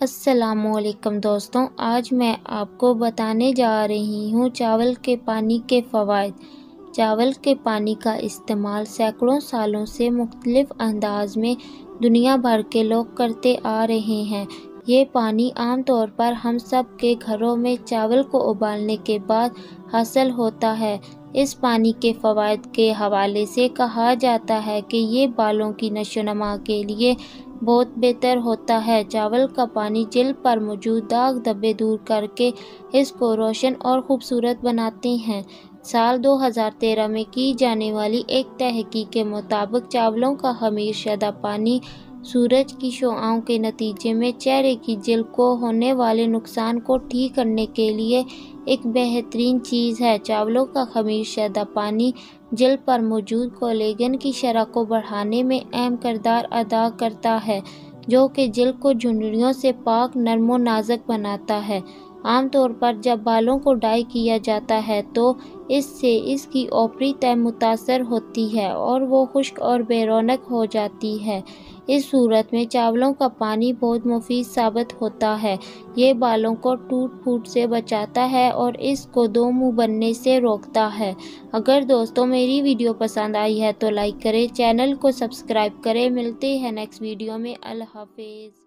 السلام علیکم دوستوں، آج میں آپ کو بتانے جا رہی ہوں چاول کے پانی کے فوائد۔ چاول کے پانی کا استعمال سینکڑوں سالوں سے مختلف انداز میں دنیا بھر کے لوگ کرتے آ رہے ہیں۔ یہ پانی عام طور پر ہم سب کے گھروں میں چاول کو ابالنے کے بعد حاصل ہوتا ہے۔ اس پانی کے فوائد کے حوالے سے کہا جاتا ہے کہ یہ بالوں کی نشو و نما کے لیے بہت بہتر ہوتا ہے۔ چاول کا پانی جلد پر موجود داغ دھبے دور کر کے اس کو روشن اور خوبصورت بناتے ہیں۔ سال 2013 میں کی جانے والی ایک تحقیق کے مطابق چاولوں کا خمیر شدہ پانی سورج کی شعاعوں کے نتیجے میں چہرے کی جلد کو ہونے والے نقصان کو ٹھیک کرنے کے لیے ایک بہترین چیز ہے۔ چاولوں کا خمیر شدہ پانی جلد پر موجود کولیجن کی شرح کو بڑھانے میں اہم کردار ادا کرتا ہے، جو کہ جلد کو جھرریوں سے پاک، نرم و نازک بناتا ہے۔ عام طور پر جب بالوں کو ڈائی کیا جاتا ہے تو اس سے اس کی اوپری تہہ متاثر ہوتی ہے اور وہ خشک اور بے رونق ہو جاتی ہے۔ اس صورت میں چاولوں کا پانی بہت مفید ثابت ہوتا ہے۔ یہ بالوں کو ٹوٹ پھوٹ سے بچاتا ہے اور اس کو دو منہ بننے سے روکتا ہے۔ اگر دوستوں میری ویڈیو پسند آئی ہے تو لائک کریں، چینل کو سبسکرائب کریں۔ ملتے ہیں نیکسٹ ویڈیو میں۔ اللہ حافظ۔